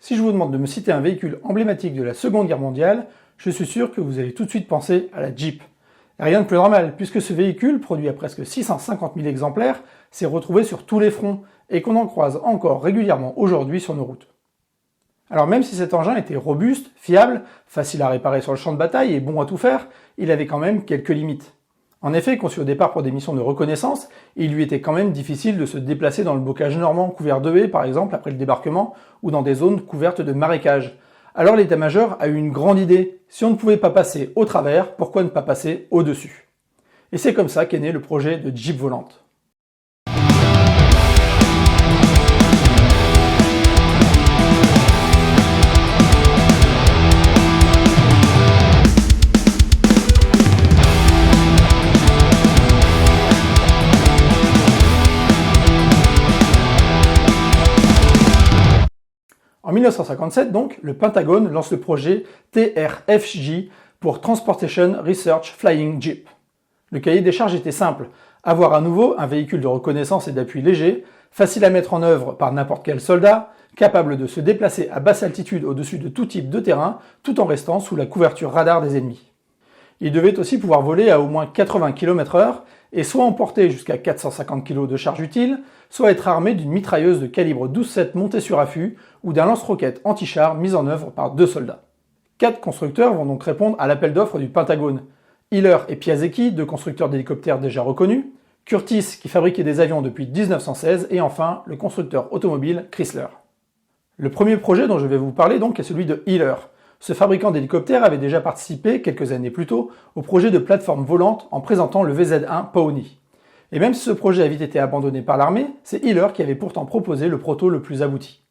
Si je vous demande de me citer un véhicule emblématique de la Seconde Guerre mondiale, je suis sûr que vous allez tout de suite penser à la Jeep. Et rien de plus normal, puisque ce véhicule, produit à presque 650 000 exemplaires, s'est retrouvé sur tous les fronts, et qu'on en croise encore régulièrement aujourd'hui sur nos routes. Alors même si cet engin était robuste, fiable, facile à réparer sur le champ de bataille et bon à tout faire, il avait quand même quelques limites. En effet, conçu au départ pour des missions de reconnaissance, il lui était quand même difficile de se déplacer dans le bocage normand couvert de haies par exemple après le débarquement, ou dans des zones couvertes de marécages. Alors l'état-major a eu une grande idée, si on ne pouvait pas passer au travers, pourquoi ne pas passer au-dessus? Et c'est comme ça qu'est né le projet de Jeep volante. En 1957, donc, le Pentagone lance le projet TRFJ pour Transportation Research Flying Jeep. Le cahier des charges était simple, avoir à nouveau un véhicule de reconnaissance et d'appui léger, facile à mettre en œuvre par n'importe quel soldat, capable de se déplacer à basse altitude au-dessus de tout type de terrain, tout en restant sous la couverture radar des ennemis. Il devait aussi pouvoir voler à au moins 80 km/h et soit emporter jusqu'à 450 kg de charge utile, soit être armé d'une mitrailleuse de calibre 12,7 montée sur affût ou d'un lance-roquette anti-char mis en œuvre par 2 soldats. 4 constructeurs vont donc répondre à l'appel d'offres du Pentagone. Hiller et Piasecki, 2 constructeurs d'hélicoptères déjà reconnus, Curtiss qui fabriquait des avions depuis 1916 et enfin le constructeur automobile Chrysler. Le premier projet dont je vais vous parler donc est celui de Hiller. Ce fabricant d'hélicoptères avait déjà participé, quelques années plus tôt, au projet de plateforme volante en présentant le VZ-1 Pawnee. Et même si ce projet a vite été abandonné par l'armée, c'est Hiller qui avait pourtant proposé le proto le plus abouti.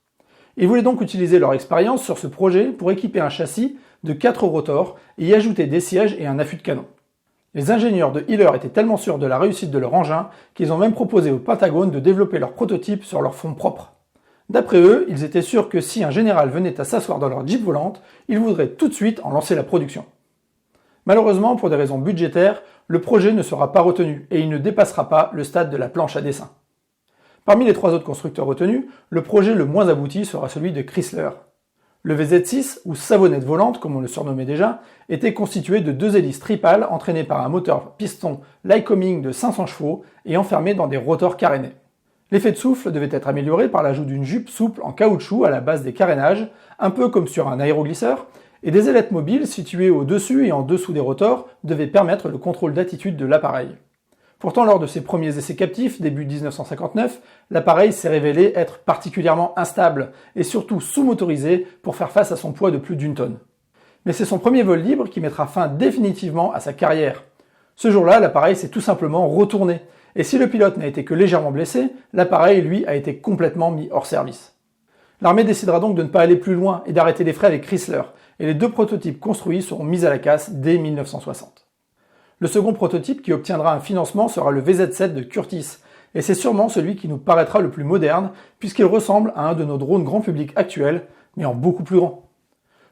Ils voulaient donc utiliser leur expérience sur ce projet pour équiper un châssis de 4 rotors et y ajouter des sièges et un affût de canon. Les ingénieurs de Hiller étaient tellement sûrs de la réussite de leur engin qu'ils ont même proposé au Pentagone de développer leur prototype sur leur fonds propre. D'après eux, ils étaient sûrs que si un général venait à s'asseoir dans leur Jeep volante, ils voudraient tout de suite en lancer la production. Malheureusement, pour des raisons budgétaires, le projet ne sera pas retenu et il ne dépassera pas le stade de la planche à dessin. Parmi les 3 autres constructeurs retenus, le projet le moins abouti sera celui de Chrysler. Le VZ6, ou savonnette volante comme on le surnommait déjà, était constitué de 2 hélices tripales entraînées par un moteur piston Lycoming de 500 chevaux et enfermé dans des rotors carénés. L'effet de souffle devait être amélioré par l'ajout d'une jupe souple en caoutchouc à la base des carénages, un peu comme sur un aéroglisseur, et des ailettes mobiles situées au-dessus et en dessous des rotors devaient permettre le contrôle d'attitude de l'appareil. Pourtant, lors de ses premiers essais captifs, début 1959, l'appareil s'est révélé être particulièrement instable et surtout sous-motorisé pour faire face à son poids de plus d'1 tonne. Mais c'est son premier vol libre qui mettra fin définitivement à sa carrière. Ce jour-là, l'appareil s'est tout simplement retourné, et si le pilote n'a été que légèrement blessé, l'appareil, lui, a été complètement mis hors service. L'armée décidera donc de ne pas aller plus loin et d'arrêter les frais avec Chrysler, et les 2 prototypes construits seront mis à la casse dès 1960. Le second prototype qui obtiendra un financement sera le VZ-7 de Curtiss, et c'est sûrement celui qui nous paraîtra le plus moderne, puisqu'il ressemble à un de nos drones grand public actuels, mais en beaucoup plus grand.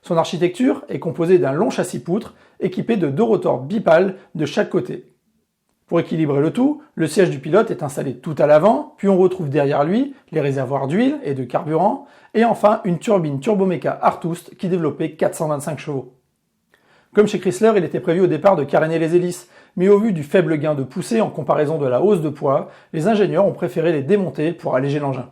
Son architecture est composée d'un long châssis poutre, équipé de 2 rotors bipales de chaque côté. Pour équilibrer le tout, le siège du pilote est installé tout à l'avant, puis on retrouve derrière lui les réservoirs d'huile et de carburant, et enfin une turbine turboméca Artust qui développait 425 chevaux. Comme chez Chrysler, il était prévu au départ de caréner les hélices, mais au vu du faible gain de poussée en comparaison de la hausse de poids, les ingénieurs ont préféré les démonter pour alléger l'engin.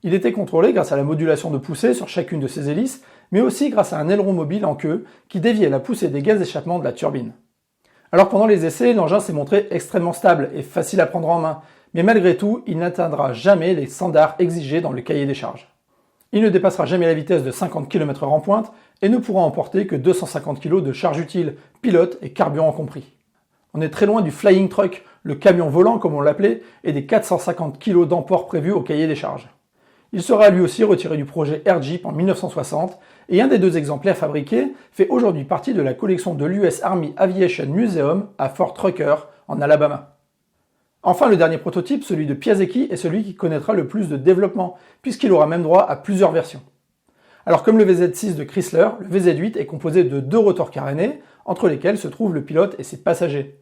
Il était contrôlé grâce à la modulation de poussée sur chacune de ces hélices, mais aussi grâce à un aileron mobile en queue qui déviait la poussée des gaz d'échappement de la turbine. Alors pendant les essais, l'engin s'est montré extrêmement stable et facile à prendre en main, mais malgré tout, il n'atteindra jamais les standards exigés dans le cahier des charges. Il ne dépassera jamais la vitesse de 50 km/h en pointe et ne pourra emporter que 250 kg de charge utile, pilote et carburant compris. On est très loin du flying truck, le camion volant comme on l'appelait, et des 450 kg d'emport prévus au cahier des charges. Il sera lui aussi retiré du projet Air Jeep en 1960, et un des 2 exemplaires fabriqués fait aujourd'hui partie de la collection de l'US Army Aviation Museum à Fort Rucker, en Alabama. Enfin, le dernier prototype, celui de Piasecki, est celui qui connaîtra le plus de développement, puisqu'il aura même droit à plusieurs versions. Alors comme le VZ6 de Chrysler, le VZ8 est composé de 2 rotors carénés, entre lesquels se trouvent le pilote et ses passagers.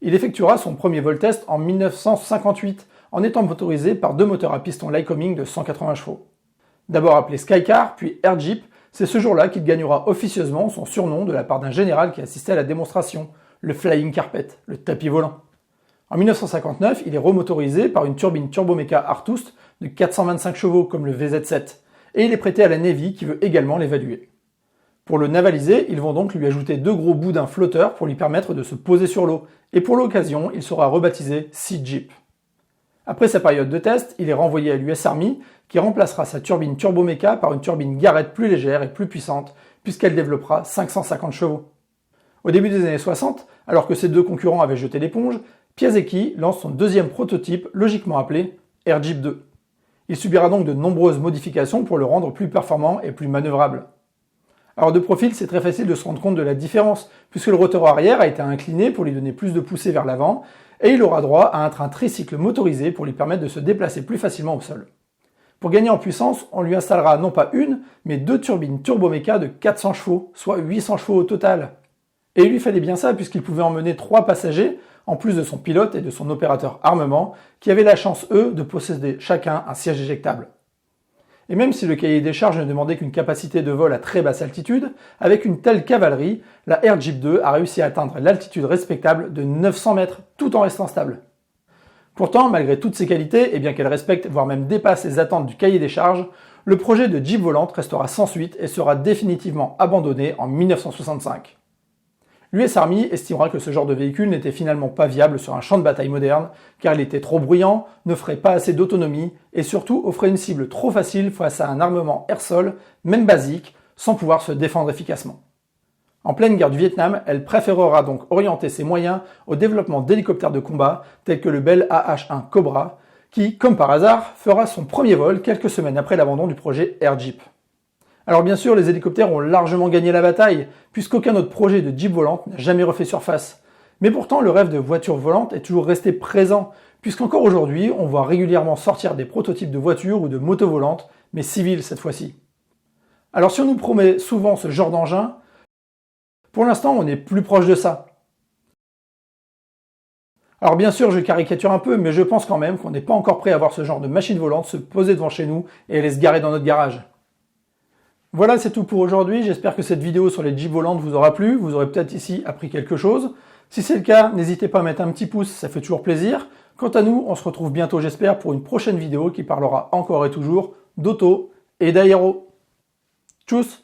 Il effectuera son premier vol test en 1958, en étant motorisé par 2 moteurs à piston Lycoming de 180 chevaux. D'abord appelé Skycar, puis Air Jeep, c'est ce jour-là qu'il gagnera officieusement son surnom de la part d'un général qui assistait à la démonstration, le Flying Carpet, le tapis volant. En 1959, il est remotorisé par une turbine turboméca Artust de 425 chevaux comme le VZ7, et il est prêté à la Navy qui veut également l'évaluer. Pour le navaliser, ils vont donc lui ajouter 2 gros boudins flotteurs pour lui permettre de se poser sur l'eau, et pour l'occasion, il sera rebaptisé Sea Jeep. Après sa période de test, il est renvoyé à l'US Army, qui remplacera sa turbine turboméca par une turbine Garrett plus légère et plus puissante, puisqu'elle développera 550 chevaux. Au début des années 60, alors que ses 2 concurrents avaient jeté l'éponge, Piasecki lance son deuxième prototype, logiquement appelé Air Jeep 2. Il subira donc de nombreuses modifications pour le rendre plus performant et plus manœuvrable. Alors de profil, c'est très facile de se rendre compte de la différence, puisque le rotor arrière a été incliné pour lui donner plus de poussée vers l'avant, et il aura droit à un train tricycle motorisé pour lui permettre de se déplacer plus facilement au sol. Pour gagner en puissance, on lui installera non pas une, mais 2 turbines turboméca de 400 chevaux, soit 800 chevaux au total. Et il lui fallait bien ça puisqu'il pouvait emmener 3 passagers, en plus de son pilote et de son opérateur armement, qui avaient la chance, eux, de posséder chacun un siège éjectable. Et même si le cahier des charges ne demandait qu'une capacité de vol à très basse altitude, avec une telle cavalerie, la Air Jeep 2 a réussi à atteindre l'altitude respectable de 900 mètres tout en restant stable. Pourtant, malgré toutes ces qualités, et bien qu'elle respecte voire même dépasse les attentes du cahier des charges, le projet de Jeep volante restera sans suite et sera définitivement abandonné en 1965. L'US Army estimera que ce genre de véhicule n'était finalement pas viable sur un champ de bataille moderne, car il était trop bruyant, n'offrait pas assez d'autonomie et surtout offrait une cible trop facile face à un armement air-sol, même basique, sans pouvoir se défendre efficacement. En pleine guerre du Vietnam, elle préférera donc orienter ses moyens au développement d'hélicoptères de combat tels que le Bell AH-1 Cobra, qui, comme par hasard, fera son premier vol quelques semaines après l'abandon du projet Air Jeep. Alors bien sûr, les hélicoptères ont largement gagné la bataille, puisqu'aucun autre projet de Jeep volante n'a jamais refait surface. Mais pourtant, le rêve de voiture volante est toujours resté présent, puisqu'encore aujourd'hui, on voit régulièrement sortir des prototypes de voitures ou de motos volantes, mais civiles cette fois-ci. Alors si on nous promet souvent ce genre d'engin, pour l'instant, on est plus proche de ça. Alors bien sûr, je caricature un peu, mais je pense quand même qu'on n'est pas encore prêt à voir ce genre de machine volante se poser devant chez nous et aller se garer dans notre garage. Voilà, c'est tout pour aujourd'hui. J'espère que cette vidéo sur les Jeep volantes vous aura plu. Vous aurez peut-être ici appris quelque chose. Si c'est le cas, n'hésitez pas à mettre un petit pouce, ça fait toujours plaisir. Quant à nous, on se retrouve bientôt, j'espère, pour une prochaine vidéo qui parlera encore et toujours d'auto et d'aéro. Tchuss!